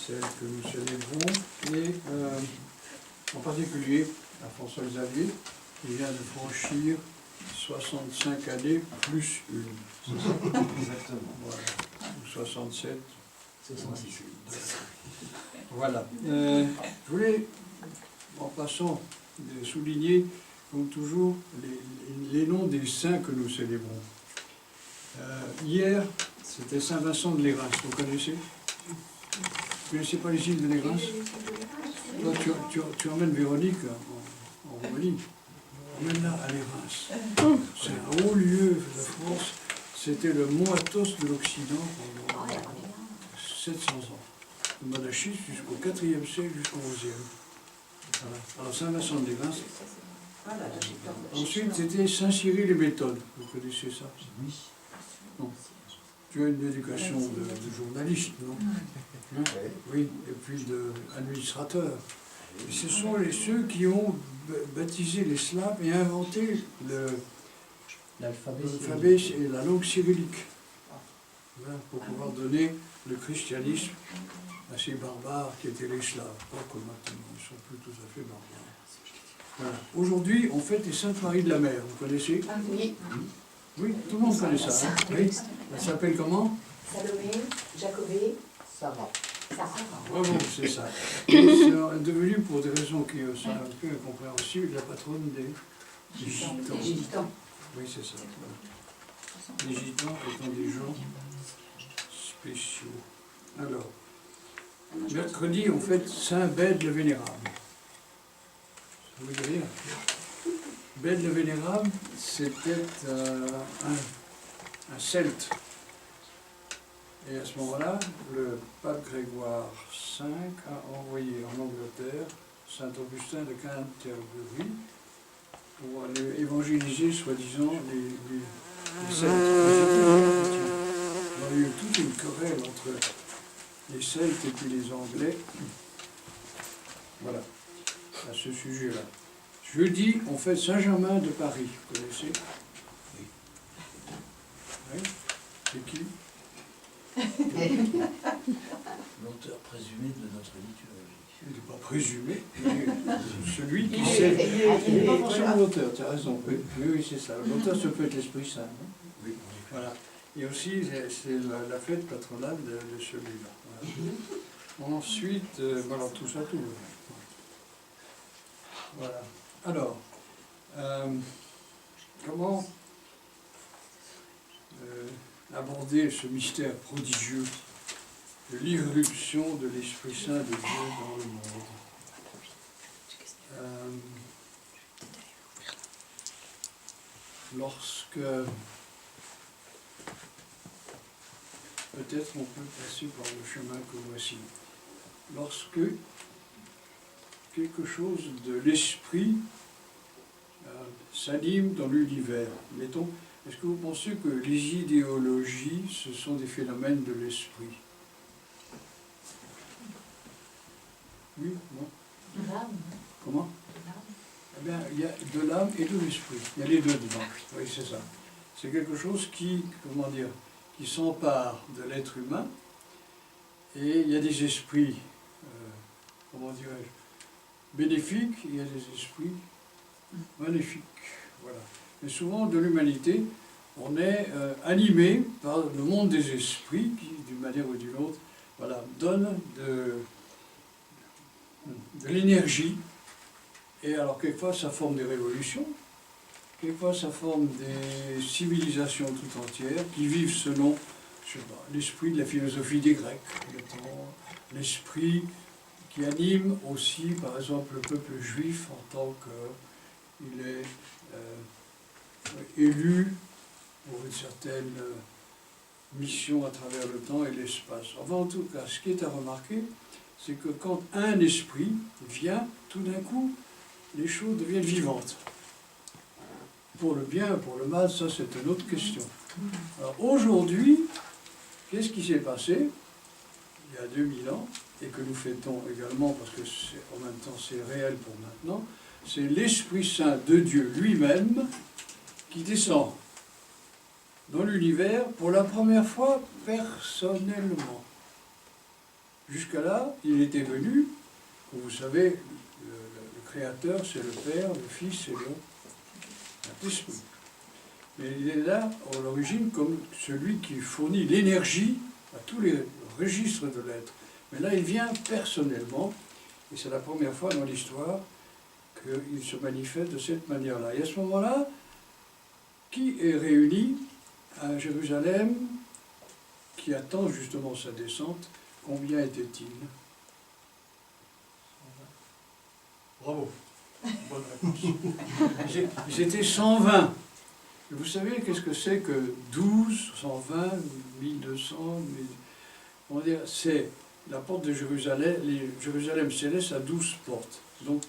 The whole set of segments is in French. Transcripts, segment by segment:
celle que nous célébrons, et en particulier à François-Xavier, qui vient de franchir 65 années plus une. Exactement. Voilà. Ou 67. 66. Voilà. Je voulais, en passant, souligner, comme toujours, les noms des saints que nous célébrons. Hier, c'était Saint-Vincent de Lérins, vous connaissez? Vous ne connaissez pas les îles de Lérins? Toi, tu emmènes Véronique en Roumanie. Emmène-la à Lérins. C'est un haut lieu de France. C'était le mont Athos de l'Occident pendant 700 ans. Le monachisme jusqu'au 4e siècle, jusqu'au 11e. Voilà. Alors Saint-Vincent de Lérins. Ensuite, c'était Saint-Cyril et Méthode. Vous connaissez ça? Oui. Non. Tu as une éducation de journaliste, non? Hein? Oui, et puis d'administrateur. Et ce sont ceux qui ont baptisé les Slaves et inventé l'alphabet et la langue cyrillique. Voilà, pour pouvoir donner le christianisme à ces barbares qui étaient les Slaves. Pas comme maintenant, ils ne sont plus tout à fait barbares. Voilà. Aujourd'hui, on fête les Saintes Marie de la Mer, vous connaissez? Ah oui. Oui, tout le monde connaît ça. Hein? Oui. Elle s'appelle comment? Salomé, Jacobé, Sarah. Sarah. Bravo, c'est ça. Et c'est devenu, pour des raisons qui sont un peu incompréhensibles, la patronne des Gitans. Gitans. Oui, c'est ça. Voilà. Les Gitans étant des gens spéciaux. Alors, mercredi, on fête Saint Bède le Vénérable. Ça veut dire Bède le Vénérable, c'était un celte. Et à ce moment-là, le pape Grégoire V a envoyé en Angleterre saint Augustin de Canterbury pour aller évangéliser, soi-disant, les Celtes. Il y a eu toute une querelle entre les Celtes et puis les Anglais. Voilà, à ce sujet-là. Jeudi, on fait Saint-Germain de Paris, vous connaissez? Oui. Oui. C'est qui? L'auteur présumé de notre liturgie. Il n'est pas présumé, celui qui sait. Il n'est pas forcément l'auteur, tu as raison. Oui, oui, c'est ça. L'auteur, ça peut être l'Esprit Saint. Hein? Oui. Voilà. Et aussi, c'est la fête patronale de celui-là. Voilà. Ensuite, voilà, tout ça, tout. Voilà. Alors, comment aborder ce mystère prodigieux de l'irruption de l'Esprit Saint de Dieu dans le monde? Lorsque peut-être on peut passer par le chemin que voici. Lorsque quelque chose de l'esprit s'anime dans l'univers, mettons, est-ce que vous pensez que les idéologies, ce sont des phénomènes de l'esprit? Oui, non? L'âme. Comment? Eh bien, il y a de l'âme et de l'esprit. Il y a les deux dedans. Oui, c'est ça. C'est quelque chose qui, comment dire, qui s'empare de l'être humain. Et il y a des esprits, comment dirais-je, bénéfiques, et il y a des esprits maléfiques. Voilà. Mais souvent, de l'humanité, on est animé par le monde des esprits qui, d'une manière ou d'une autre, voilà, donne de l'énergie. Et alors, quelquefois, ça forme des révolutions, quelquefois, ça forme des civilisations tout entières qui vivent selon, je sais pas, l'esprit de la philosophie des Grecs, l'esprit qui anime aussi, par exemple, le peuple juif en tant qu'il est élu pour une certaine mission à travers le temps et l'espace. Enfin, en tout cas, ce qui est à remarquer, c'est que quand un esprit vient, tout d'un coup, les choses deviennent vivantes. Pour le bien, pour le mal, ça c'est une autre question. Alors aujourd'hui, qu'est-ce qui s'est passé il y a 2000 ans, et que nous fêtons également, parce que en même temps c'est réel pour maintenant, c'est l'Esprit Saint de Dieu lui-même qui descend dans l'univers pour la première fois personnellement. Jusqu'à là, il était venu, comme vous savez, le Créateur, c'est le Père, le Fils et le Saint-Esprit. Mais il est là, à l'origine, comme celui qui fournit l'énergie à tous les registres de l'être. Mais là, il vient personnellement, et c'est la première fois dans l'histoire qu'il se manifeste de cette manière-là. Et à ce moment-là, qui est réuni à Jérusalem, qui attend justement sa descente? Combien était-il? Bravo. Bonne réponse. Ils étaient 120. Et vous savez qu'est-ce que c'est que 12, 120, 1200 on va dire, c'est la porte de Jérusalem. Jérusalem céleste a 12 portes. Donc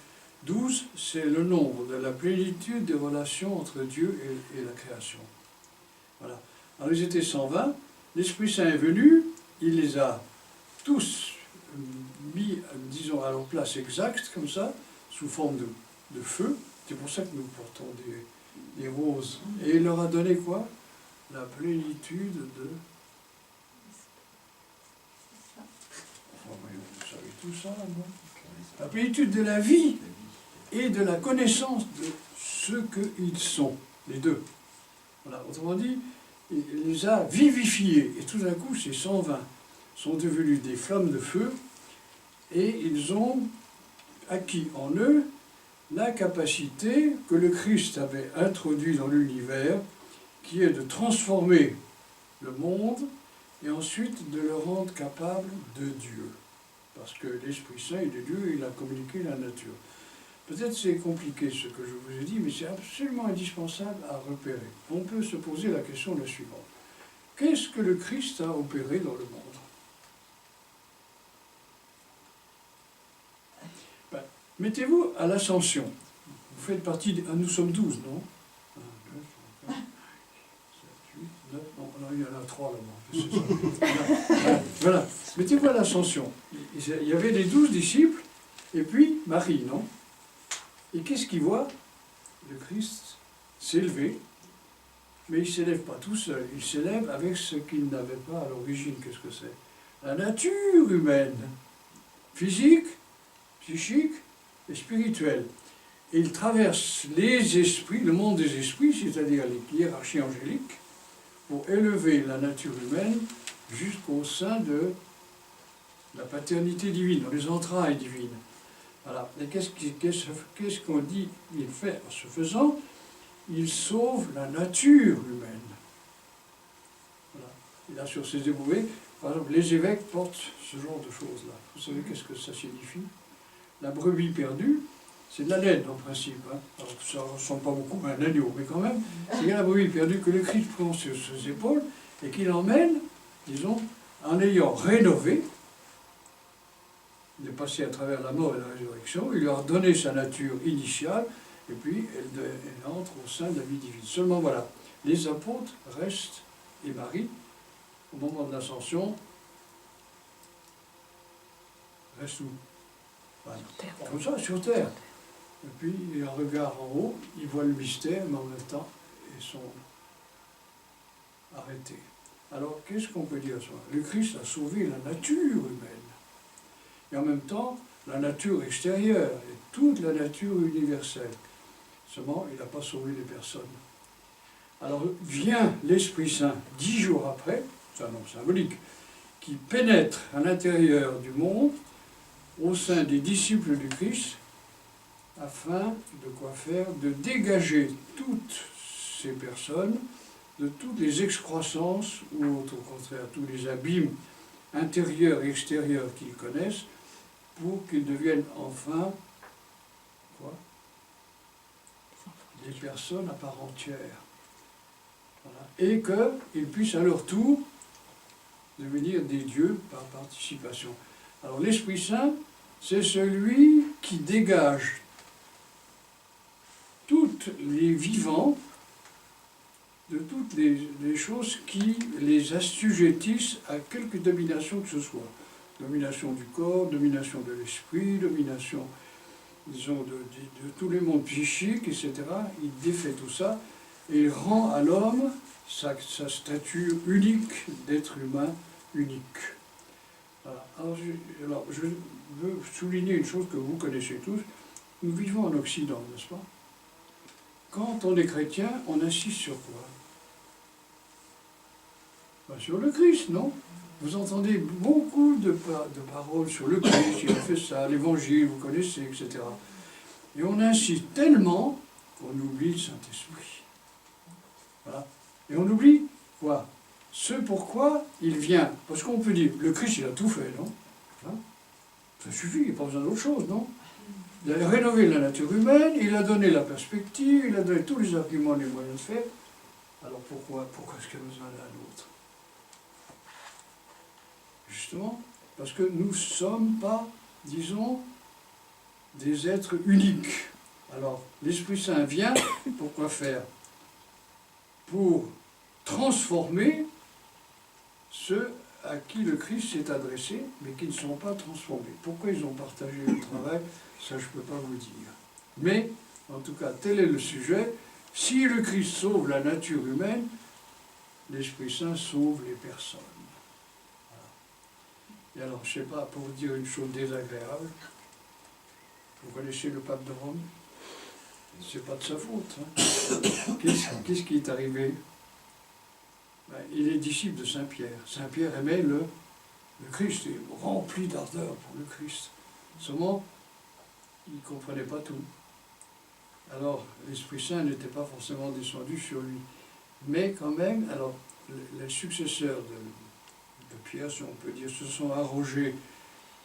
12, c'est le nombre de la plénitude des relations entre Dieu et la création. Voilà. Alors ils étaient 120. L'Esprit Saint est venu, il les a tous mis, disons, à leur place exacte, comme ça, sous forme de feu. C'est pour ça que nous portons des roses. Et il leur a donné quoi? La plénitude de... Enfin, vous savez tout ça, non? La plénitude de la vie et de la connaissance de ce qu'ils sont, les deux. Voilà. Autrement dit, il les a vivifiés. Et tout d'un coup, ces 120 sont devenus des flammes de feu et ils ont acquis en eux la capacité que le Christ avait introduit dans l'univers, qui est de transformer le monde et ensuite de le rendre capable de Dieu. Parce que l'Esprit Saint, il est Dieu, il a communiqué la nature. Peut-être c'est compliqué ce que je vous ai dit, mais c'est absolument indispensable à repérer. On peut se poser la question la suivante. Qu'est-ce que le Christ a opéré dans le monde? Ben, mettez-vous à l'ascension. Vous faites partie nous sommes 12, non? 1, 2, 3, 4, 7, 8, 9, non, il y en a 3 là-bas. Voilà. Mettez-vous à l'ascension. Il y avait les 12 disciples, et puis Marie, non? Et qu'est-ce qu'il voit? Le Christ s'élever, mais il ne s'élève pas tout seul, il s'élève avec ce qu'il n'avait pas à l'origine. Qu'est-ce que c'est? La nature humaine, physique, psychique et spirituelle. Et il traverse les esprits, le monde des esprits, c'est-à-dire les hiérarchies angéliques, pour élever la nature humaine jusqu'au sein de la paternité divine, dans les entrailles divines. Voilà. Et qu'est-ce qu'on dit? Il fait en ce faisant, il sauve la nature humaine. Voilà. Et là, sur ces ébouvés, par exemple, les évêques portent ce genre de choses-là. Vous savez qu'est-ce que ça signifie? La brebis perdue, c'est de la laine en principe. Hein. Alors, ça ne ressemble pas beaucoup à un agneau, mais quand même, c'est la brebis perdue que le Christ prend sur ses épaules et qu'il emmène, disons, en ayant rénové, de passer à travers la mort et la résurrection, il leur a donné sa nature initiale, et puis elle entre au sein de la vie divine. Seulement voilà, les apôtres restent, et Marie, au moment de l'ascension, restent où? Voilà. Comme ça, sur terre. Et puis, il a un regard en haut, ils voient le mystère, mais en même temps, ils sont arrêtés. Alors, qu'est-ce qu'on peut dire sur ça? Le Christ a sauvé la nature humaine. Et en même temps, la nature extérieure, et toute la nature universelle. Seulement, il n'a pas sauvé les personnes. Alors vient l'Esprit Saint 10 jours après, c'est un nom symbolique, qui pénètre à l'intérieur du monde, au sein des disciples du Christ, afin de quoi faire? De dégager toutes ces personnes de toutes les excroissances, ou au contraire, tous les abîmes intérieurs et extérieurs qu'ils connaissent, pour qu'ils deviennent enfin quoi? Des personnes à part entière. Voilà. Et qu'ils puissent à leur tour devenir des dieux par participation. Alors l'Esprit Saint, c'est celui qui dégage toutes les vivants de toutes les choses qui les assujettissent à quelque domination que ce soit. Domination du corps, domination de l'esprit, domination, disons, de tous les mondes psychiques, etc. Il défait tout ça et il rend à l'homme sa stature unique d'être humain unique. Voilà. alors, je veux souligner une chose que vous connaissez tous. Nous vivons en Occident, n'est-ce pas? Quand on est chrétien, on insiste sur quoi? Ben, sur le Christ, non? Vous entendez beaucoup de paroles sur le Christ, il a fait ça, l'évangile, vous connaissez, etc. Et on insiste tellement qu'on oublie le Saint-Esprit. Voilà. Et on oublie quoi? Ce pourquoi il vient. Parce qu'on peut dire, le Christ, il a tout fait, non? Hein? Ça suffit, il n'y a pas besoin d'autre chose, non? Il a rénové la nature humaine, il a donné la perspective, il a donné tous les arguments, les moyens de faire. Alors pourquoi est-ce qu'il y a besoin d'un autre? Justement, parce que nous ne sommes pas, disons, des êtres uniques. Alors, l'Esprit Saint vient, pour quoi faire? Pour transformer ceux à qui le Christ s'est adressé, mais qui ne sont pas transformés. Pourquoi ils ont partagé le travail? Ça, je ne peux pas vous dire. Mais, en tout cas, tel est le sujet. Si le Christ sauve la nature humaine, l'Esprit Saint sauve les personnes. Voilà. Et alors, je ne sais pas, pour vous dire une chose désagréable, vous connaissez le pape de Rome? C'est pas de sa faute. Hein. Qu'est-ce qui est arrivé? Ben, il est disciple de Saint-Pierre. Saint-Pierre aimait le Christ, et rempli d'ardeur pour le Christ. Seulement, il ne comprenait pas tout. Alors, l'Esprit Saint n'était pas forcément descendu sur lui. Mais quand même, alors, les successeurs de Pierre, si on peut dire, se sont arrogés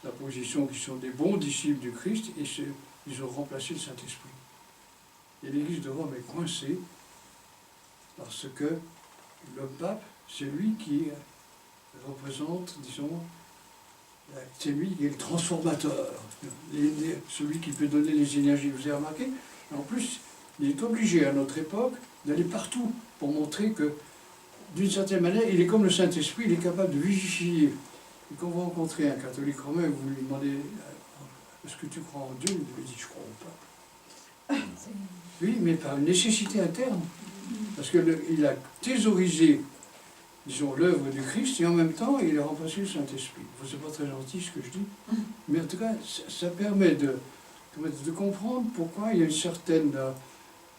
la position qui sont des bons disciples du Christ, et ils ont remplacé le Saint-Esprit. Et l'Église de Rome est coincée parce que le pape, c'est lui qui représente, disons, c'est lui qui est le transformateur, celui qui peut donner les énergies. Vous avez remarqué? En plus, il est obligé à notre époque d'aller partout pour montrer que, d'une certaine manière, il est comme le Saint-Esprit, il est capable de vivifier. Et quand vous rencontrez un catholique romain, vous lui demandez « Est-ce que tu crois en Dieu ?» Il dit « Je crois au pape. » Oui, mais par une nécessité interne. Parce qu'il a thésaurisé, disons, l'œuvre du Christ, et en même temps, il a remplacé le Saint-Esprit. C'est pas très gentil ce que je dis, mais en tout cas, ça permet de comprendre pourquoi il y a un certain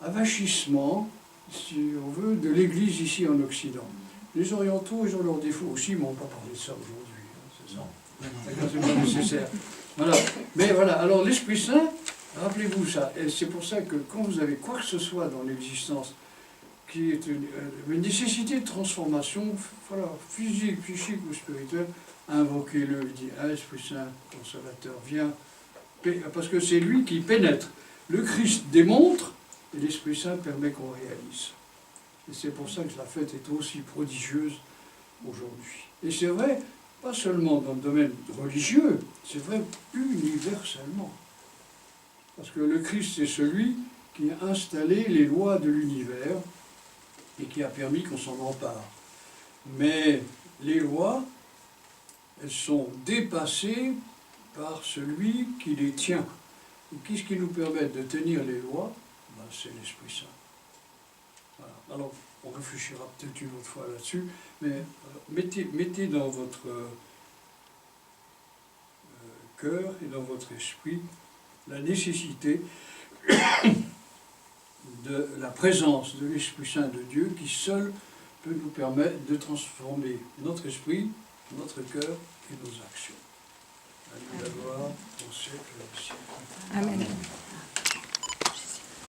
avachissement, si on veut, de l'Église ici en Occident. Les orientaux, ils ont leurs défauts aussi, mais on ne va pas parler de ça aujourd'hui. Hein, c'est ça. C'est pas nécessaire. Voilà. Mais voilà, alors l'Esprit Saint, rappelez-vous ça, et c'est pour ça que quand vous avez quoi que ce soit dans l'existence qui est une nécessité de transformation, voilà, physique, psychique ou spirituelle, invoquez-le, il dit, ah, Esprit Saint, consolateur, viens, parce que c'est lui qui pénètre. Le Christ démontre, et l'Esprit Saint permet qu'on réalise. Et c'est pour ça que la fête est aussi prodigieuse aujourd'hui. Et c'est vrai, pas seulement dans le domaine religieux, c'est vrai universellement. Parce que le Christ, c'est celui qui a installé les lois de l'univers et qui a permis qu'on s'en empare. Mais les lois, elles sont dépassées par celui qui les tient. Et qu'est-ce qui nous permet de tenir les lois? Ben, c'est l'Esprit Saint. Voilà. Alors, on réfléchira peut-être une autre fois là-dessus, mais mettez dans votre cœur et dans votre esprit la nécessité de la présence de l'Esprit Saint de Dieu qui seul peut nous permettre de transformer notre esprit, notre cœur et nos actions. À nous la gloire au siècle des siècles. Amen.